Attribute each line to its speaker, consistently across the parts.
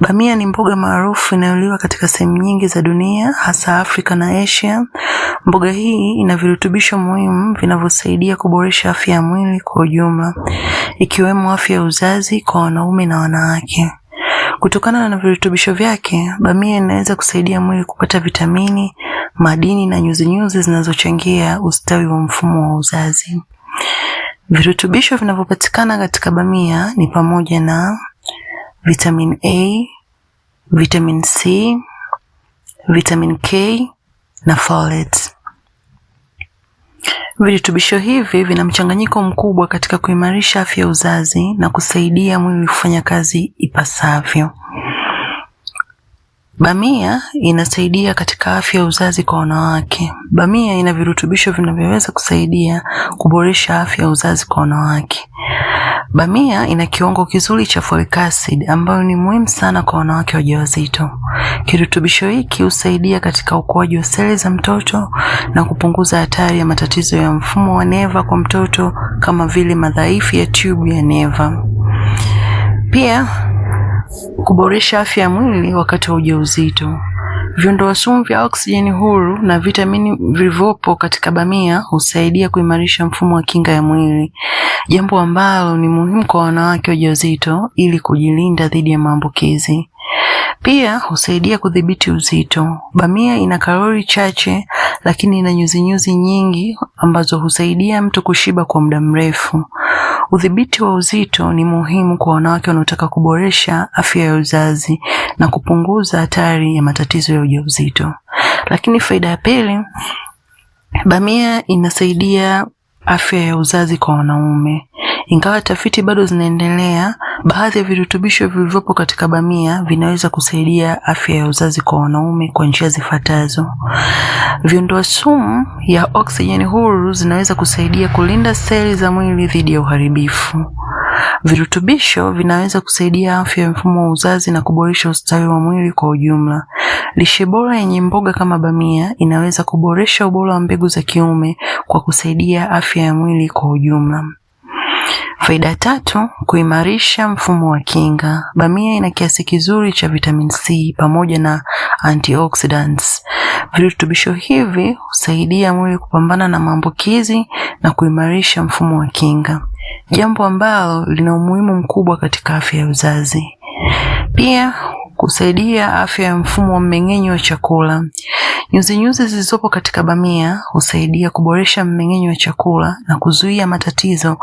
Speaker 1: Bamia ni mboga maarufu inayoliwa katika sehemu nyingi za dunia, hasa Afrika na Asia. Mboga hii ina virutubisho muhimu vinavyosaidia kuboresha afya ya mwili kwa ujumla, ikiwemo afya ya uzazi kwa wanaume na wanawake. Kutokana na virutubisho vyake, bamia inaweza kusaidia mwili kupata vitamini, madini na nyuzi-nyuzi zinazochangia ustawi wa mfumo wa uzazi. Virutubisho vinavyopatikana katika bamia ni pamoja na vitamin A, vitamin C, vitamin K na folate. Virutubisho hivi vina mchanganyiko mkubwa katika kuimarisha afya ya uzazi na kusaidia mwili kufanya kazi ipasavyo. Bamia inasaidia katika afya ya uzazi kwa wanawake. Bamia ina virutubisho vinavyoweza kusaidia kuboresha afya ya uzazi kwa wanawake. Bamia ina kiwango kizuri cha folic acid ambayo ni muhimu sana kwa wanawake wajawazito. Kirutubisho hiki husaidia katika ukuaji wa seli za mtoto na kupunguza hatari ya matatizo ya mfumo wa neva kwa mtoto kama vile madhaifu ya tube ya neva. Pia kuboresha afya ya mwili wakati wa ujauzito. Viondoa sumu vya oksijeni huru na vitamini vilivyopo katika bamia husaidia kuimarisha mfumo wa kinga ya mwili, jambo ambalo ni muhimu kwa wanawake wajawazito ili kujilinda dhidi ya maambukizi. Pia husaidia kudhibiti uzito. Bamia ina kalori chache lakini ina nyuzi-nyuzi nyingi ambazo husaidia mtu kushiba kwa muda mrefu. Udhibiti wa uzito ni muhimu kwa wanawake wanaotaka kuboresha afya ya uzazi na kupunguza hatari ya matatizo ya ujauzito. Lakini faida ya pili, bamia inasaidia afya ya uzazi kwa wanaume. Ingawa tafiti bado zinaendelea, baadhi ya virutubisho vilivyopo katika bamia vinaweza kusaidia afya ya uzazi kwa wanaume kwa njia zifuatazo. Viondoa sumu ya oksijeni huru zinaweza kusaidia kulinda seli za mwili dhidi ya uharibifu. Virutubisho vinaweza kusaidia afya ya mfumo wa uzazi na kuboresha ustawi wa mwili kwa ujumla. Lishe bora yenye mboga kama bamia inaweza kuboresha ubora wa mbegu za kiume kwa kusaidia afya ya mwili kwa ujumla. Faida tatu, kuimarisha mfumo wa kinga. Bamia ina kiasi kizuri cha vitamin C pamoja na antioxidants. Virutubisho hivi husaidia mwili kupambana na maambukizi na kuimarisha mfumo wa kinga, jambo ambalo lina umuhimu mkubwa katika afya ya uzazi. Pia kusaidia afya ya mfumo wa mmeng'enyo wa chakula. Nyuzi-nyuzi zilizopo katika bamia husaidia kuboresha mmeng'enyo wa chakula na kuzuia matatizo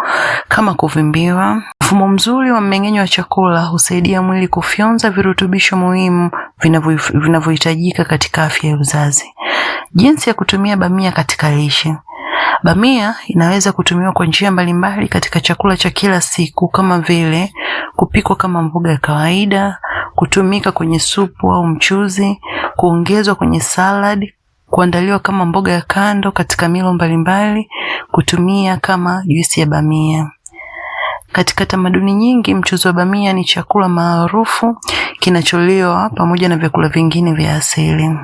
Speaker 1: kama kuvimbiwa. Mfumo mzuri wa mmeng'enyo wa chakula husaidia mwili kufyonza virutubisho muhimu vinavyohitajika katika afya ya uzazi. Jinsi ya kutumia bamia katika lishe. Bamia inaweza kutumiwa kwa njia mbalimbali katika chakula cha kila siku kama vile kupikwa kama mboga ya kawaida, kutumika kwenye supu au mchuzi, kuongezwa kwenye salad, kuandaliwa kama mboga ya kando katika milo mbalimbali, kutumia kama juisi ya bamia. Katika tamaduni nyingi, mchuzi wa bamia ni chakula maarufu kinacholiwa pamoja na vyakula vingine vya asili.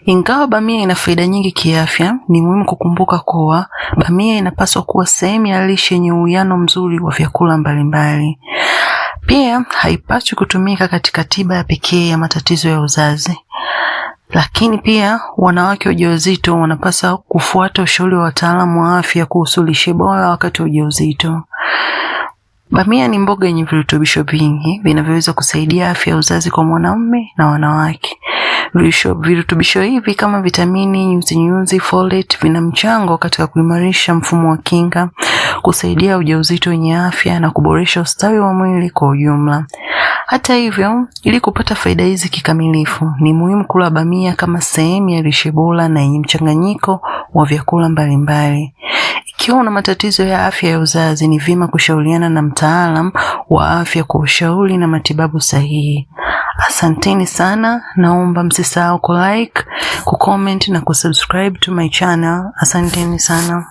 Speaker 1: Ingawa bamia ina faida nyingi kiafya, ni muhimu kukumbuka kuwa bamia inapaswa kuwa sehemu ya lishe yenye uwiano mzuri wa vyakula mbalimbali. Pia haipaswi kutumika katika tiba ya pekee ya matatizo ya uzazi. Lakini pia wanawake wajawazito wanapaswa kufuata ushauri wa wataalamu wa afya kuhusu lishe bora wakati wa ujauzito. Bamia ni mboga yenye virutubisho vingi vinavyoweza kusaidia afya ya uzazi kwa mwanamume na wanawake. Virutubisho hivi kama vitamini, nyuzi-nyuzi, folate vina mchango katika kuimarisha mfumo wa kinga, kusaidia ujauzito wenye afya na kuboresha ustawi wa mwili kwa ujumla. Hata hivyo, ili kupata faida hizi kikamilifu, ni muhimu kula bamia kama sehemu ya lishe bora na yenye mchanganyiko wa vyakula mbalimbali. Ikiwa una matatizo ya afya ya uzazi, ni vyema kushauriana na mtaalamu wa afya kwa ushauri na matibabu sahihi. Asanteni sana, naomba msisahau ku like, ku comment na kusubscribe to my channel. Asanteni sana.